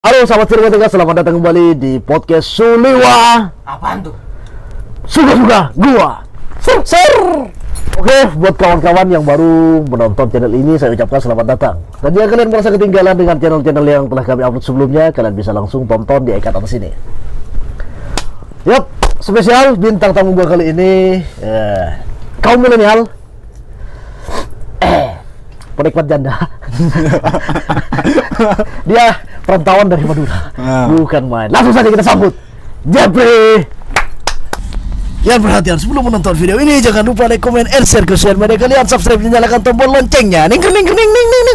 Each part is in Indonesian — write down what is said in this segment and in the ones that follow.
Halo sahabat Firman, selamat datang kembali di podcast Suliwa. Apaan tuh? Suka-suka gua ser. Oke, buat kawan-kawan yang baru menonton channel ini, saya ucapkan selamat datang. Dan jika kalian merasa ketinggalan dengan channel-channel yang telah kami upload sebelumnya, kalian bisa langsung tonton di ikat atas ini. Yap, spesial bintang tamu gua kali ini kaum milenial, penikmat janda. Dia perantauan dari Madura, bukan main. Langsung saja kita sambut Jeffrey. Ya, perhatian, sebelum menonton video ini jangan lupa like, comment, and share ke sosial media kalian, subscribe dan nyalakan tombol loncengnya. Ning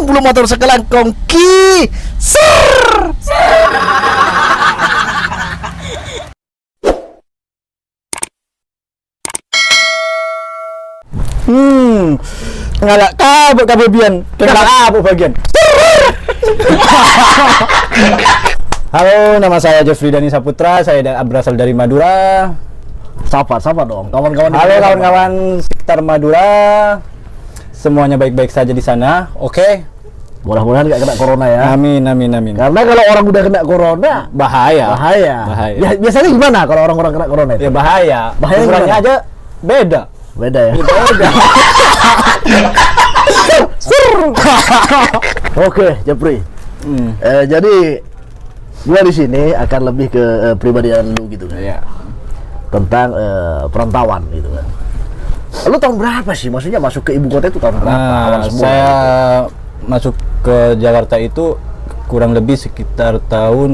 belum motor sekelang kongki. Ser. Ngalak kabel bian. Kenapa bagian? Halo, nama saya Jeffrey Dani Saputra. Saya berasal dari Madura. Sapa dong, kawan-kawan. Halo kawan-kawan sekitar Madura. Semuanya baik-baik saja di sana. Oke. Mudah-mudahan nggak kena corona ya. Amin. Karena kalau orang udah kena corona, Bahaya. Ya, biasanya gimana kalau orang-orang kena corona itu? Ya bahaya. Ukurannya gimana? aja beda. Beda ya. Beda. Oke, Jeffrey. Jadi gua di sini akan lebih ke pribadian lu gitu kan. Iya. Tentang perantauan gitu kan. Lu tahun berapa sih? Maksudnya masuk ke ibu kota itu tahun berapa? Awal semua Saya gitu. masuk ke Jakarta itu kurang lebih sekitar tahun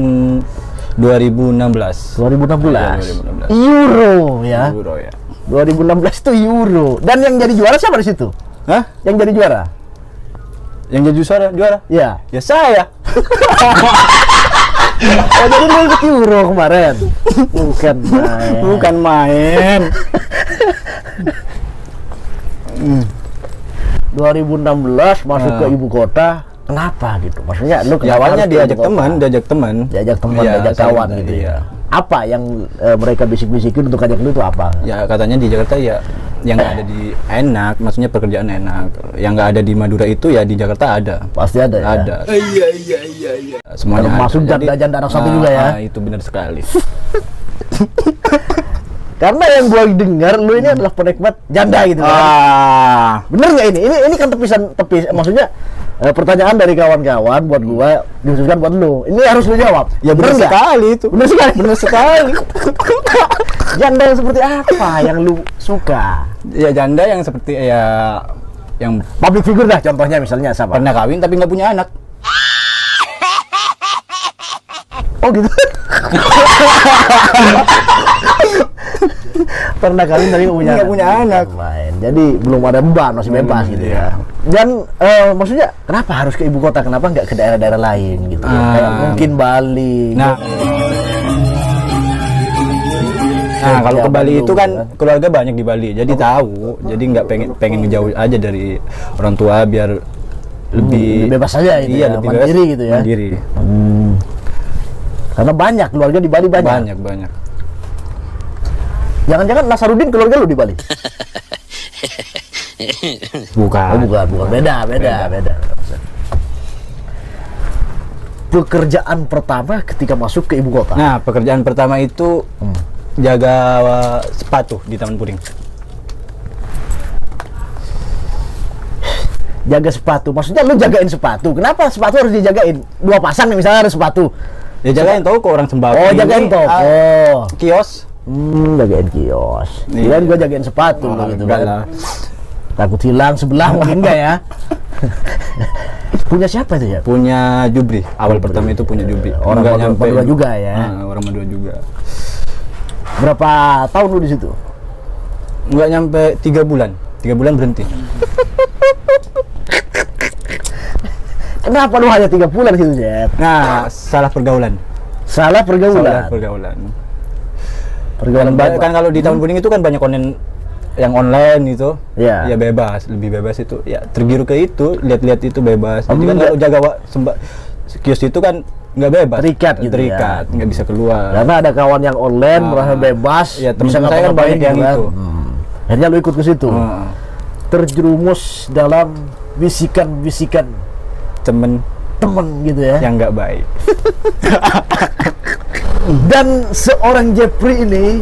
2016. 2016. 2016. Euro ya. Euro ya. 2016 itu Euro. Dan yang jadi juara siapa di situ? Hah? Yang jadi juara? Yang jadi juara? Ya. Ya saya. Oh, jadi lu ikut Euro kemarin? Bukan main. Bukan main. 2016 masuk ke ibu kota. Kenapa gitu? Maksudnya lu Ya, awalnya harus ke diajak ibu kota? teman. Diajak teman, Iya, diajak kawan saya- gitu iya. ya. Apa yang mereka bisik-bisikin untuk ajak lu itu apa? Ya katanya di Jakarta ya yang nggak ada di enak, maksudnya pekerjaan enak. Yang nggak ada di Madura itu ya di Jakarta ada. Pasti ada ya. Ada. Iya. Semuanya Termasuk ada. janda-janda anak satu juga ya. Itu benar sekali. Karena yang gua dengar lu ini adalah penikmat janda gitu kan. Bener nggak ini? Ini kan tepis, maksudnya pertanyaan dari kawan-kawan buat gua dikhususkan buat lu. Ini harus lu jawab. Ya benar nggak? sekali itu. Bener sekali. Benar sekali. Janda yang seperti apa yang lu suka? Ya janda yang seperti ya yang Public figure dah contohnya, misalnya siapa? pernah kawin tapi nggak punya anak. Oh gitu. Pernah kali tapi nggak punya anak. Main. Jadi belum ada beban, masih bebas gitu ya. Dan maksudnya kenapa harus ke ibu kota? Kenapa nggak ke daerah-daerah lain gitu? Kayak mungkin Bali. Nah, kalau ke Bali Bandung, itu kan keluarga banyak di Bali, jadi tahu. Jadi nggak pengen ngejauh aja dari orang tua biar lebih bebas aja gitu ya, lebih mandiri bebas, gitu ya. Mandiri. Karena banyak keluarga di Bali banyak. Banyak. Jangan-jangan Nasarudin keluarga lu di Bali? Bukan. Oh, bukan. Beda. Pekerjaan pertama ketika masuk ke ibu kota. Nah, pekerjaan pertama itu jaga sepatu di Taman Puring. Jaga sepatu, maksudnya lu jagain sepatu. Kenapa sepatu harus dijagain? Dua pasang nih misalnya ada sepatu. Ya jagain toko orang sembako. Oh, jagain toko. Kios. Jagain kios. Iya. Kirain gua jagain sepatu gitu enggak kan. lah. Takut hilang sebelah mungkin enggak ya? Punya siapa itu ya? Punya Jubri. Awal pertama itu punya Jubri. Orang Nggak nyampe Madura juga ya. Orang Madura juga. Berapa tahun lu di situ? Nggak nyampe 3 bulan. 3 bulan berhenti. Kenapa lu hanya 3 bulan di situ, Jet? Nah, salah pergaulan. Salah pergaulan. Pergaulan Kan kalau di Taman Puring itu kan banyak yang online itu. Iya. Ya bebas, lebih bebas itu. Ya tergiur ke itu, lihat-lihat itu bebas. Jadi kan enggak. kalau jaga kios itu kan nggak bebas. Terikat gitu Terikat, ya. nggak bisa keluar. Karena ada kawan yang online merasa bebas, Ya, temen bisa saya kan ngapa-ngapain banyak yang gitu kan. itu. Akhirnya lu ikut ke situ. Terjerumus dalam bisikan-bisikan Temen temen gitu ya. yang nggak baik. Dan seorang Jeffrey ini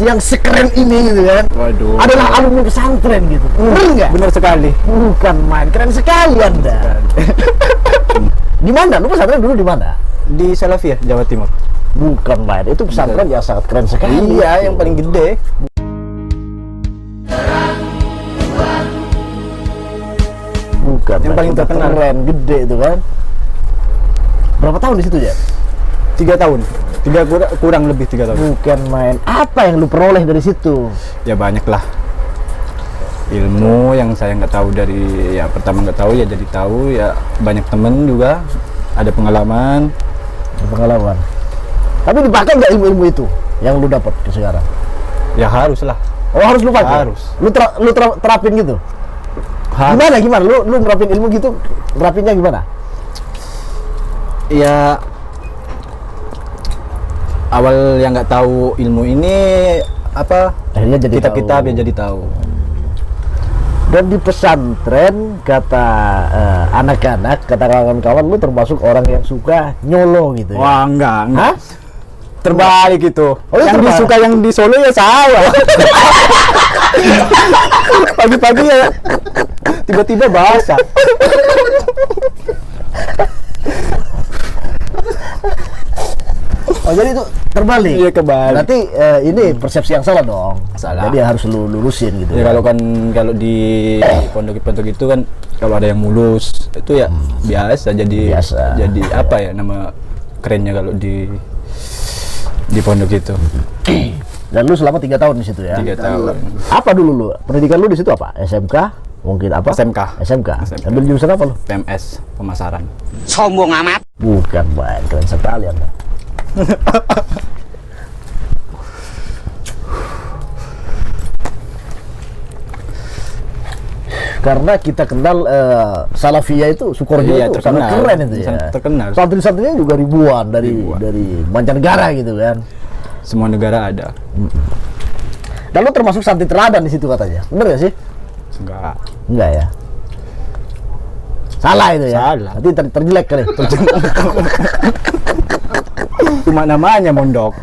yang sekeren ini gitu kan, Waduh. adalah alumni pesantren gitu. Bener nggak? Benar sekali. Bukan main, keren sekali Anda. Di mana? Lu pesantren dulu di mana? Di Salafiyah, Jawa Timur. Bukan main, itu pesantren yang sangat keren sekali. Iya, yang paling gede. Bukan. Yang paling udah terkenal. keren, gede itu kan. Berapa tahun di situ ya? 3 tahun. Kurang lebih 3 tahun. Bukan main. Apa yang lu peroleh dari situ? Ya banyak lah. Ilmu yang saya nggak tahu dari ya pertama nggak tahu ya jadi tahu ya, banyak temen juga, ada pengalaman. Pengalaman. Tapi dipakai nggak ilmu-ilmu itu yang lu dapat ke sekarang? Ya harus lah. Oh, harus lu pakai. Harus. Lu terapin gitu. Harus. Gimana? Lu nerapin ilmu gitu, terapinnya gimana? Ya awal yang nggak tahu ilmu ini apa, Akhirnya jadi kitab-kitab tahu. ya jadi tahu. Dan di pesantren kata anak-anak, kata kawan-kawan, lu termasuk orang yang suka nyolo gitu ya? Wah enggak. Hah? Terbalik itu. Oh, iya, yang terbalik. disuka yang di Solo ya saya. Pagi-pagi ya tiba-tiba basah. Oh, jadi itu terbalik? Iya, kebalik. Berarti ini persepsi yang salah dong? Salah. Jadi harus lu lurusin gitu Ya kalau di pondok-pondok itu kan kalau ada yang mulus itu ya biasa, Biasa. jadi apa ya nama kerennya kalau di pondok itu. Dan lu selama 3 tahun di situ ya? 3 tahun. Apa dulu lu? Pendidikan lu di situ apa? SMK? Mungkin apa? SMK. SMK. SMK. Ambil jurusan apa lu? PMS, pemasaran. Sombong amat. Bukan, Bang. Keren sekali Anda. Karena kita kenal Salafiyah itu, Sukorejo Iya, itu terkenal. sangat keren itu ya. Sangat terkenal. Santri-santrinya juga ribuan dari mancanegara gitu kan. Semua negara ada. Dan lu termasuk santri teladan di situ katanya. Bener gak sih? Enggak. Enggak ya? Salah itu ya? Salah. Nanti terjelek kali. Cuma namanya mondok.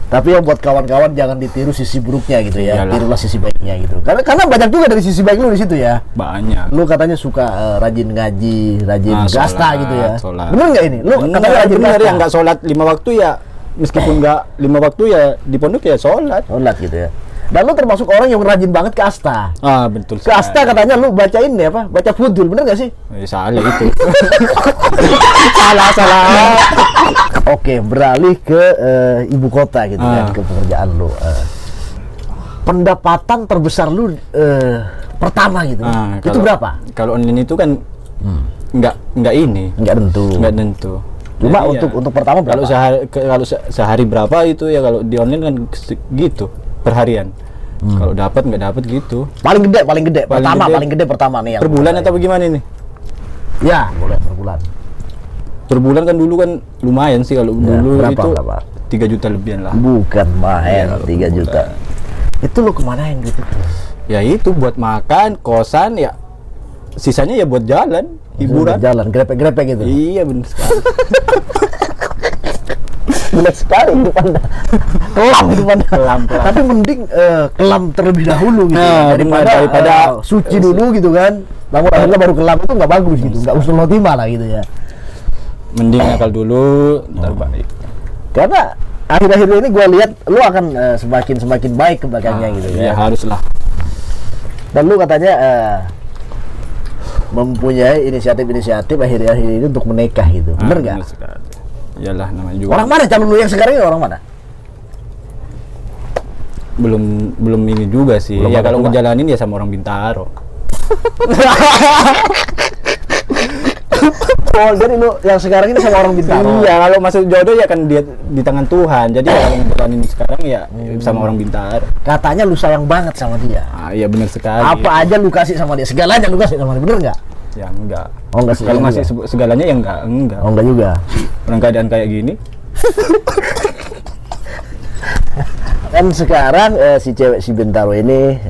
Tapi ya buat kawan-kawan jangan ditiru sisi buruknya gitu ya. Iyalah. Tirulah sisi baiknya gitu. Karena banyak juga dari sisi baik lu di situ ya. Banyak. Lu katanya suka rajin ngaji, rajin Nah, gasta sholat, gitu ya. sholat. Bener nggak ini? Lu katanya rajin bener gasta. ya, nggak sholat 5 waktu ya, meskipun nggak 5 waktu ya di pondok ya sholat. Sholat gitu ya. Dan lu termasuk orang yang rajin banget ke asta. Ah betul. Ke asta katanya lu bacain deh apa? Baca fudul, bener nggak sih? Salah itu. salah. Oke, beralih ke ibu kota gitu kan, Ah. ke pekerjaan lu. Pendapatan terbesar lu pertama gitu. Itu berapa? Kalau online itu kan nggak ini, Nggak tentu. nggak tentu. Cuma Jadi untuk pertama berapa? Kalau sehari berapa itu ya, kalau di online kan gitu perharian. Kalau dapat nggak dapat gitu. Paling gede paling gede pertama nih yang Per bulan atau bagaimana ini? Ya, boleh per bulan. Per bulan kan dulu kan lumayan sih kalau Ya, dulu berapa, itu berapa? 3 juta lebihan lah. Bukan main, Iya, 3 juta. Itu lu kemanain gitu? Ya itu buat makan, kosan ya. Sisanya ya buat jalan, hiburan. Jalan, grepe-grepe gitu. Iya benar sekali. Benar sekali hidup Anda. Kelam hidup Anda. Kelam. Tapi mending kelam terlebih dahulu gitu. Nah, daripada suci dulu gitu kan. Namun akhirnya baru kelam itu nggak bagus gitu. Nggak usul khotimah lah gitu ya. Mending nakal dulu, ntar baik. Karena akhir-akhir ini gue lihat lu akan semakin baik ke belakangnya gitu Ya ya. harus lah. Dan lu katanya mempunyai inisiatif akhir-akhir ini untuk menikah gitu. Bener nggak? Bener sekali. Iyalah namanya juga. Orang mana calon lu yang sekarang ini, orang mana? Belum ini juga sih. Belum Ya ada kalau tua. ngejalanin ya sama orang Bintaro. Oh, jadi lu yang sekarang ini sama orang Bintaro. Iya, kalau masuk jodoh ya kan dia di tangan Tuhan. Jadi ya kalau ngejalanin sekarang ya sama orang Bintaro. Katanya lu sayang banget sama dia. Ah, iya benar sekali. Apa aja lu kasih sama dia, segalanya lu kasih sama dia, bener nggak? Ya enggak. Oh, enggak sih. Kalau ngasih segalanya ya enggak. Oh, enggak juga. Orang keadaan kayak gini. Kan sekarang si cewek si Bintaro ini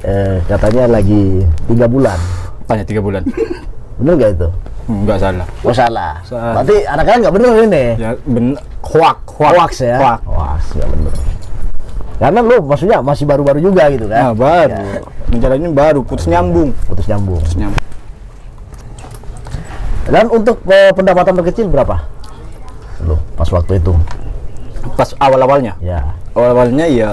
katanya lagi 3 bulan. Tanya 3 bulan. Bener nggak itu? Enggak salah. Oh salah. Salah. Berarti anak-anak nggak bener ini. Ya bener. Hoax ya. Hoax. Hoax nggak bener. Karena lu maksudnya masih baru-baru juga gitu kan? Nah, baru. Ya, Menjalani baru, putus nyambung. putus nyambung. Putus nyambung. Dan untuk pendapatan terkecil berapa? Lu pas waktu itu? Pas awal-awalnya. Ya, Awal-awalnya ya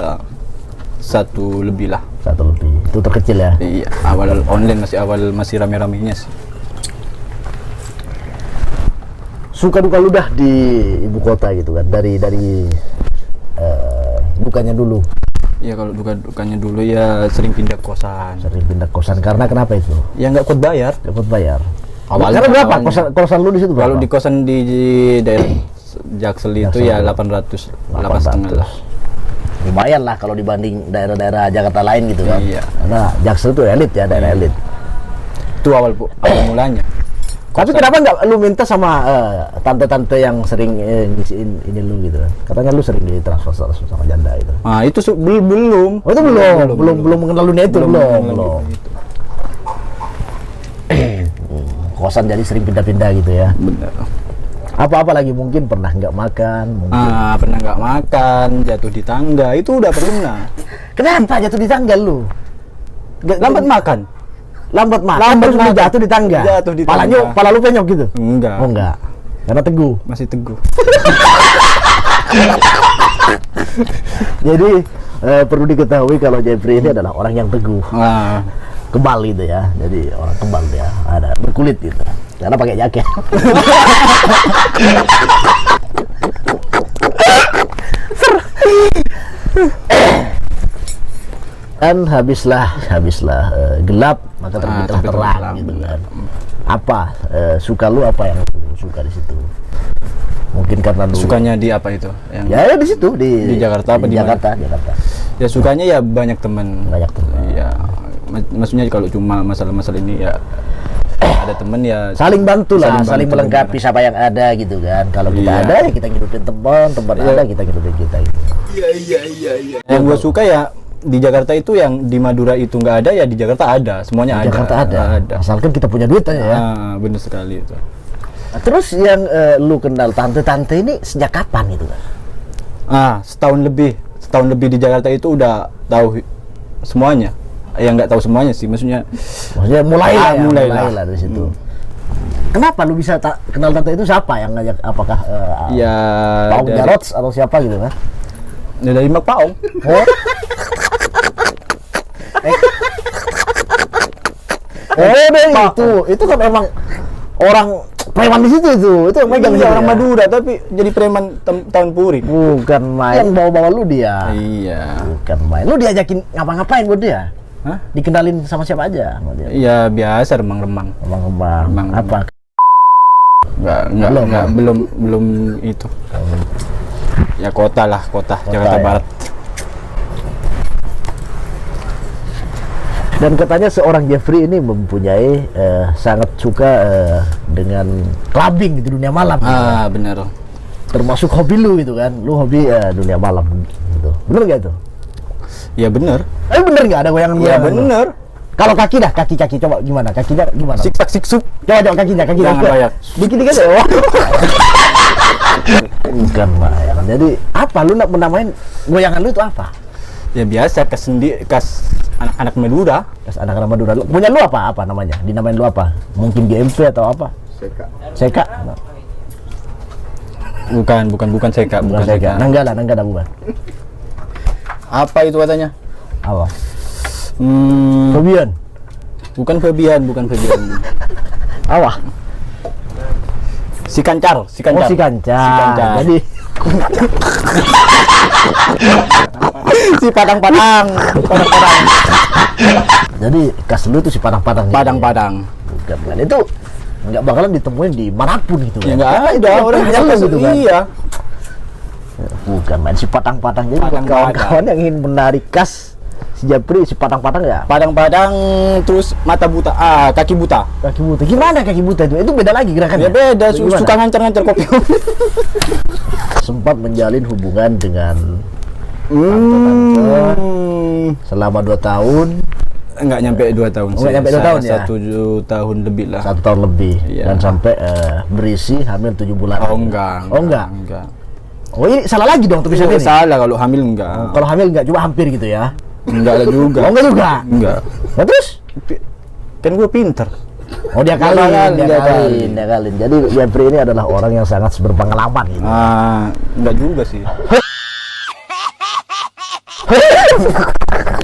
1 lebih lah. 1 lebih. Itu terkecil ya. Iya, awal online masih rame-ramenya sih. Suka duka lu dah di ibu kota gitu kan? Dari dukanya dulu. Ya kalau dukanya dulu ya sering pindah kosan. Sering pindah kosan karena kenapa itu? Ya nggak kuat bayar. Dapat bayar. Awalnya- Karena berapa? awalnya. Kosan lu di situ berapa? Kalau di kosan di daerah Jaksel itu Jaksel. ya 800, 8,5 lah. Lumayan lah kalau dibanding daerah-daerah Jakarta lain gitu kan. Iya. Karena Jaksel itu elit ya, daerah elit. Itu awal mulanya. Tapi kenapa nggak lu minta sama tante-tante yang sering ngisiin ini lu gitu kan? Katanya lu sering ditransfer sama janda gitu. Nah, itu belum. Oh itu belum mengenal dunia itu belum. Kosan jadi sering pindah-pindah gitu ya. Bener. Apa-apa lagi mungkin pernah nggak makan, mungkin. Pernah nggak makan, jatuh di tangga, itu udah pernah. Kenapa jatuh di tangga lu? Lambat makan. Lambat makan, Lambat terus lu makan. jatuh di tangga. Jatuh di tangga. Pala lu penyok gitu? Enggak. Oh enggak. Karena teguh. Masih teguh. Jadi perlu diketahui kalau Jeffrey ini adalah orang yang teguh, Nah, kebal gitu ya. Jadi orang kebal dia, ada berkulit gitu. Karena pakai jaket. Dan habislah gelap maka terbitlah terbitlah terang terang. gitu kan. Apa suka lu apa yang lu suka di situ? Mungkin karena lu sukanya di apa itu? Yang ya di situ Di Jakarta apa di mana? Jakarta. ya sukanya ya banyak teman. Banyak teman. Iya. Maksudnya kalau cuma masalah-masalah ini ya ada teman ya Saling bantu lah, Saling saling bantu, melengkapi siapa yang ada gitu kan. Kalau kita Iya. ada ya kita ngidupin teman ada kita ngidupin kita gitu. Yang gue suka ya di Jakarta itu yang di Madura itu nggak ada ya di Jakarta ada, semuanya Di ada. Jakarta ada. Asalkan kita punya duit aja ya. Bener sekali itu. Nah, terus yang lu kenal tante-tante ini sejak kapan itu kan? Setahun lebih di Jakarta itu udah tahu semuanya. Yang nggak tahu semuanya sih, maksudnya Mulai lah, mulailah. dari situ. Kenapa lu bisa kenal tante itu siapa yang ngajak? Apakah ya Paung dari- Jarot atau siapa gitu kan? ya dari Mak Paong. Oh. Itu kan emang orang preman di situ itu yang megang Iya, situ orang ya? Madura tapi jadi preman tahun puri. Bukan main. Yang bawa-bawa lu dia. Iya. Bukan main. Lu diajakin ngapa-ngapain buat dia? Hah? Dikenalin sama siapa aja sama dia? Iya biasa remang-remang. Kembang-kembang. Remang. Apa? Belum itu. Ya kota Jakarta ya. Barat. Dan katanya seorang Jeffrey ini mempunyai sangat suka dengan clubbing di dunia malam. Gitu kan? Bener. Termasuk hobi lu gitu kan? Lu hobi dunia malam gitu. Bener gak itu? Ya bener. Bener nggak ada goyangan? Ya bener. Kalau kaki coba gimana? Kakinya gimana? Siksak siksuk. Coba kakinya. Jangan banyak. Dikit-dikit ya. Bukan bayang. Jadi apa lu nak menamain goyangan lu itu apa? Ya biasa kas anak-anak Madura. Kas anak-anak Madura. Punya lu apa namanya? Dinamain lu apa? Mungkin GMP atau apa? Seka. Bukan Seka, bukan Seka. Nanggala bukan. Apa itu katanya? Apa? Bukan Febian. Apa? Si Kancar. Oh, si Kancar. Jadi si Padang-Padang. Jadi kas lu itu si Padang-Padang. gitu Padang-Padang. ya? Bukan. Itu nggak bakalan ditemuin di manapun gitu. Ya kan? nggak ada orang punya lu gitu kan. Iya. Bukan main si Padang-Padang. Jadi buat Padang-Padang. kawan-kawan yang ingin menarik kas si Japri, si Padang-Padang ya. Padang-Padang terus mata buta, kaki buta. Kaki buta. Gimana kaki buta itu? Itu beda lagi gerakannya. Ya beda, Gimana? suka ngancar-ngancar kopi. Sempat menjalin hubungan dengan selama 2 tahun. Enggak nyampe 2 tahun Oh, nggak nyampe 2 tahun ya? 1 tahun lebih lah. 1 tahun lebih. Iya. Dan sampai berisi hamil 7 bulan. Oh enggak. Oh enggak. Enggak. Oh ini salah lagi dong tulisan ini. Salah kalau hamil enggak. Oh, kalau hamil enggak, cuma hampir gitu ya. Enggak ada juga. Oh enggak juga. Enggak. Nah, terus? Kan gue pinter. Oh dia Dia kalin. Jadi Jeffrey ini adalah orang yang sangat berpengalaman gitu. Enggak juga sih.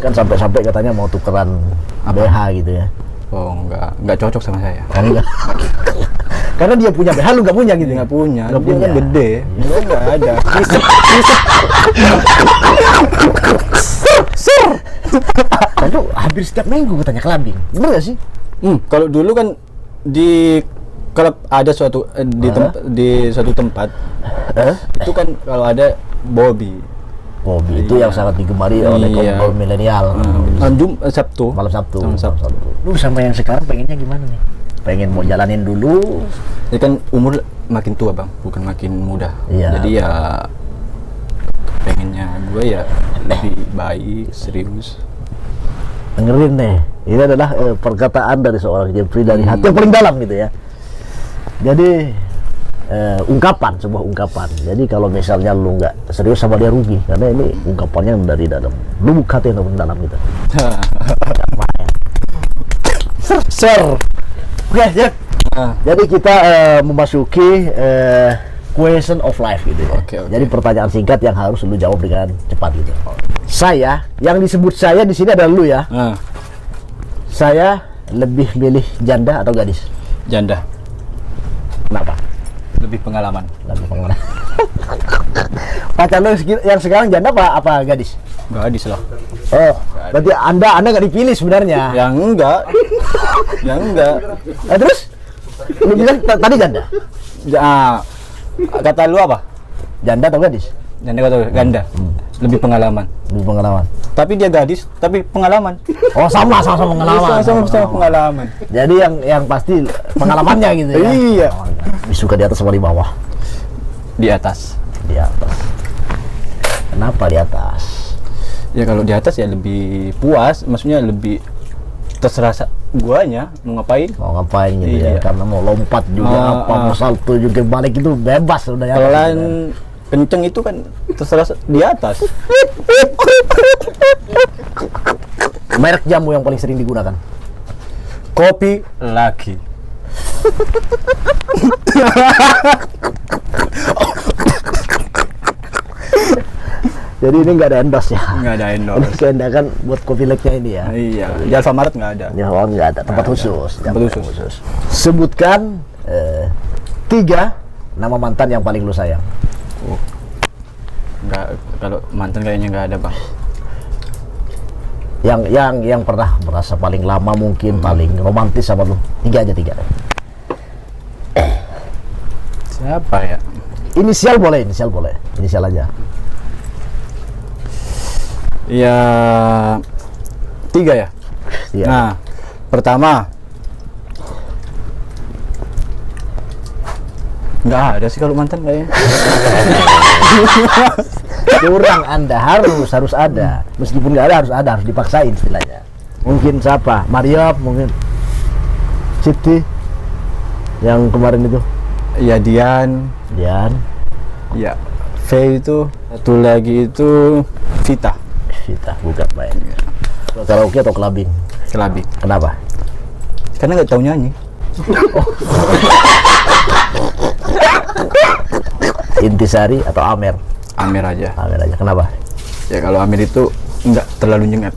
Kan sampai katanya mau tukeran BH gitu ya. Oh enggak cocok sama saya. Oh, enggak. Karena dia punya BH lu enggak punya gitu. Enggak punya. Nggak Dia punya. kan gede. Enggak ada. Dan tuh hampir setiap minggu katanya kelambing. Bener gak sih? Kalau dulu kan kalau ada suatu di suatu tempat itu kan kalau ada Bobby. Bobby itu yang sangat digemari oleh Iya. kaum milenial. Sabtu. Malam Sabtu. Malam Sabtu. Lu sama yang sekarang pengennya gimana nih? Pengen mau jalanin dulu? Ya kan umur makin tua bang, bukan makin muda. Iya. Jadi ya pengennya gue ya lebih baik, serius. Dengerin nih, ini adalah perkataan dari seorang Jeffrey dari hati yang paling dalam gitu ya. Jadi sebuah ungkapan. Jadi kalau misalnya lu nggak serius sama dia rugi, karena ini ungkapannya dari dalam lubuk hati yang paling dalam gitu. Jangan main. Ser. Oke, Jeff. Jadi kita memasuki question of life gitu ya. Oke. Jadi pertanyaan singkat yang harus lu jawab dengan cepat gitu. Saya, yang disebut saya di sini adalah lu ya. Saya lebih milih janda atau gadis? Janda. Kenapa? Lebih pengalaman. Lebih pengalaman. Pacar lu yang sekarang janda apa gadis? Gadis lah. Oh, berarti anda nggak dipilih sebenarnya. Yang enggak. Yang enggak. Nah, terus lu bilang tadi janda? Kata lu apa? Janda atau gadis? Janda atau ganda? Lebih pengalaman. Lebih pengalaman. Tapi dia gadis, tapi pengalaman. Oh, sama pengalaman. Sama pengalaman. Jadi yang pasti pengalamannya gitu ya. Iya. Lebih suka di atas sama di bawah? Di atas. Di atas. Kenapa di atas? Ya kalau di atas ya lebih puas, maksudnya lebih terserah guanya mau ngapain. Mau ngapain gitu ya? Iya. Karena mau lompat juga mau salto juga balik itu bebas udah ya. Pelan kenceng itu kan terserah di atas. Merek jamu yang paling sering digunakan? Kopi lagi. Jadi ini nggak ada endorse ya? Nggak ada Ini endorse. kehendakan buat kopi leknya ini ya? Iya. Di Alfamart nggak ada. Ya, oh, nggak ada tempat khusus. Tempat khusus. Sebutkan 3 nama mantan yang paling lu sayang. Nggak, kalau mantan kayaknya nggak ada bang. Yang pernah merasa paling lama mungkin paling romantis sama lu. 3 aja 3. Siapa ya? Inisial boleh. Inisial aja. Ya 3 ya. Iya. Nah, pertama nggak ada sih kalau mantan kayaknya. Kurang Anda harus ada. Meskipun nggak ada harus dipaksain istilahnya. Mungkin siapa? Maria, mungkin Siti yang kemarin itu. Ya Dian. Ya V itu. Satu lagi itu Vita. Vita, bukan main. Karaoke atau clubbing? Kelabik. Kenapa? Karena nggak tahu nyanyi. Intisari atau Amer? Amer aja. Amer aja. Kenapa? Ya kalau Amer itu nggak terlalu nyengat.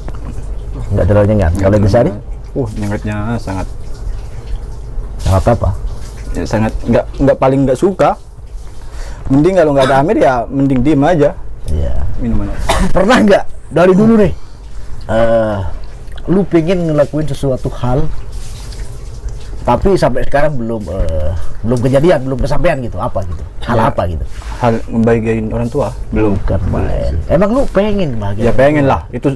Nggak terlalu nyengat. Kalau Intisari? Nyengatnya sangat. Sangat apa? Ya sangat nggak paling nggak suka. Mending kalau nggak ada Amer ya mending diem aja. Iya. Minuman. Pernah nggak dari dulu nih? Lu pengen ngelakuin sesuatu hal tapi sampai sekarang belum kejadian, belum kesampaian gitu, apa gitu, hal Ya. apa gitu? Hal membahagiain orang tua belum. Bukan main. Emang lu pengen bahagia? Ya pengen lah, itu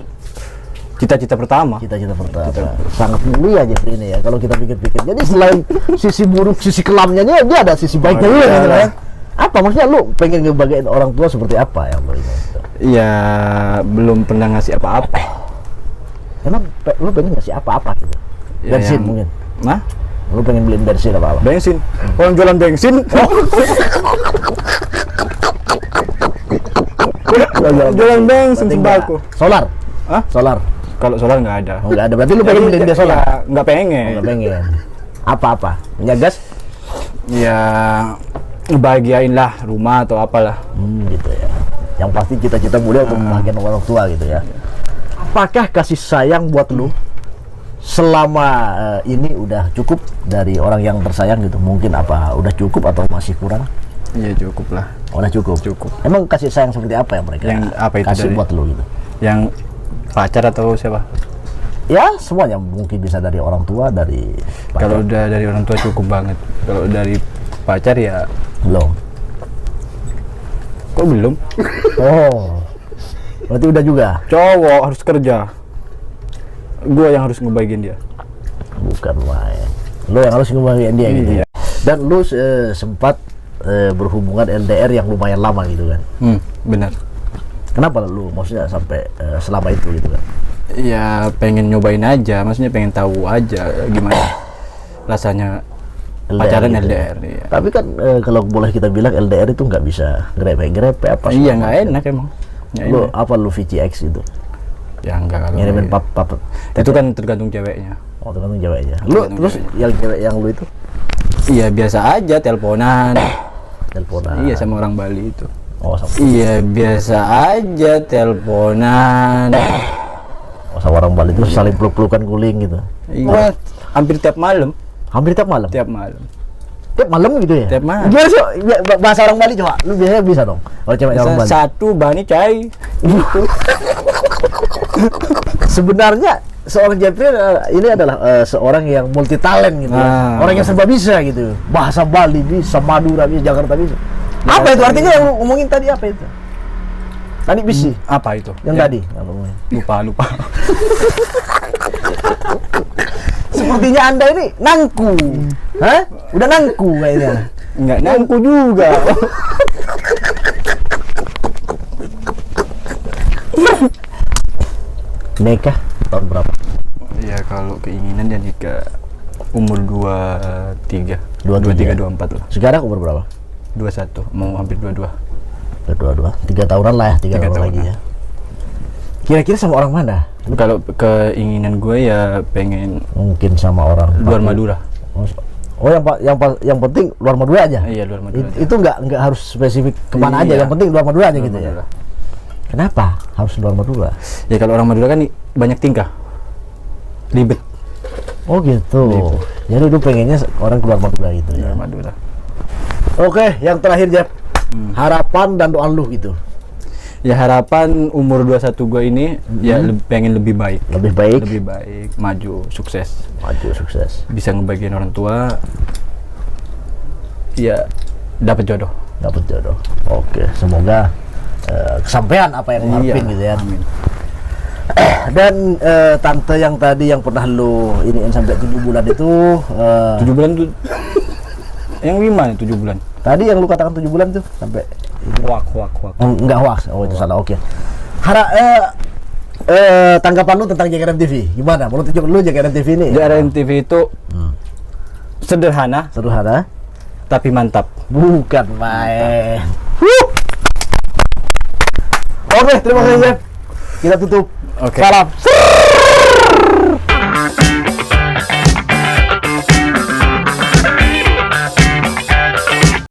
cita-cita pertama. Cita-cita pertama. Sangat mulia Jeffrey ini ya kalau kita pikir-pikir. Jadi selain sisi buruk, sisi kelamnya dia ada sisi baiknya juga gitu ya. Apa maksudnya lu pengen ngebahagiain orang tua seperti apa yang lu ingat? Ya belum pernah ngasih apa-apa. Emang lu pengen ngasih apa-apa gitu? Ya, Bensin yang- mungkin? Nah, Lu pengen beliin bensin apa-apa? bensin. Orang jualan bensin. Jualan bensin Berarti sembako. nggak- Solar? Hah? Solar? Kalau solar nggak ada. Oh, nggak ada. Berarti lu pengen beliin dia solar? Ya, nggak Oh, pengen. nggak pengen. Apa-apa? Minyak gas? Ya, ngebahagiain lah rumah atau apalah. Gitu ya. Yang pasti cita-cita mulia untuk membahagiakan orang tua gitu ya. Apakah kasih sayang buat lu selama ini udah cukup dari orang yang tersayang gitu? Mungkin apa udah cukup atau masih kurang? Iya cukup lah. Udah cukup. Cukup. Emang kasih sayang seperti apa yang mereka Yang apa itu kasih dari- buat lu gitu? Yang pacar atau siapa? Ya semuanya mungkin bisa dari orang tua, dari Kalau udah dari orang tua cukup banget. Kalau dari pacar ya belum. kok belum? Oh, berarti udah juga? Cowok harus kerja. Gua yang harus ngebagiin dia. Bukan main. Lu yang harus ngebahagiain dia gitu ya. Iya. Dan lu sempat berhubungan LDR yang lumayan lama gitu kan? Benar. Kenapa lu maksudnya sampai selama itu gitu kan? Ya pengen nyobain aja, maksudnya pengen tahu aja gimana rasanya pacaran gitu ya. LDR. Iya. Tapi kan kalau boleh kita bilang LDR itu nggak bisa grepe-grepe apa Iya segala nggak macam. enak emang. Nggak Lu enak. apa lu VCX itu? Ya enggak kalau Ngirimin kayak- pap itu kan tergantung ceweknya. Oh, tergantung ceweknya. Lu Tergantung terus yang cewek yang lu itu Iya biasa aja teleponan. teleponan. Iya sama orang Bali itu. Oh, sama, Iya biasa aja teleponan. oh, sama orang Bali itu saling peluk-pelukan guling gitu. Iya hampir tiap malam. Hampir tiap malam. Tiap malam. Tiap malam gitu ya? Tiap malam. Gimana sih bahasa orang Bali coba? Lu biasanya bisa dong. Kalau cewek orang Bali. Satu bani cai. Sebenarnya seorang Jeffrey ini adalah seorang yang multi talent gitu ya. Nah. Orang yang serba bisa gitu. Bahasa Bali bisa, Madura bisa, Jakarta bisa. Apa itu artinya yang lu ngomongin tadi apa itu? Tadi bisi. Apa itu? Yang Ya, tadi yang lu ngomongin. lupa. Sepertinya Anda ini nangku. Hah? Udah nangku kayaknya. Enggak nangku juga. Nikah tahun berapa? Ya kalau keinginan ya nikah umur 23. 23. 24 lah. Sekarang umur berapa? 21, mau hampir 22. Dua. 3 tahunan lah ya, 3 3 tahun lagi tahunan. ya. Kira-kira sama orang mana? Kalau keinginan gue ya pengen Mungkin sama orang luar Madura. Oh, yang penting luar Madura aja. Iya, luar Madura aja. Itu nggak harus spesifik kemana aja, Iya. yang penting luar Madura aja Luar gitu Madura. ya. Kenapa harus luar Madura? Ya kalau orang Madura kan banyak tingkah. Ribet Oh gitu. Jadi lu pengennya orang keluar Madura gitu ya. luar Madura. Oke, yang terakhir Jeff. Harapan dan doa lu gitu. Ya harapan umur 21 gue ini ya pengen lebih baik. Lebih baik, Lebih baik, maju, sukses. maju, sukses, Bisa ngebagiin orang tua. Ya dapat jodoh. dapat jodoh. Oke, semoga kesampaian apa yang lu harapin gitu ya. Amin. Dan tante yang tadi yang pernah lu iniin sampai 7 bulan itu 7 bulan tuh yang gimana 7 bulan? tadi yang lu katakan 7 bulan tuh sampai Wak. enggak hoax. Oh, itu salah. Oke. Tanggapan lu tentang JKN TV gimana? Menurut lu JKN TV ini JRN TV itu sederhana sederhana? tapi mantap. Bukan main. Oke, terima kasih Jeff. Kita tutup. Oke. Salam.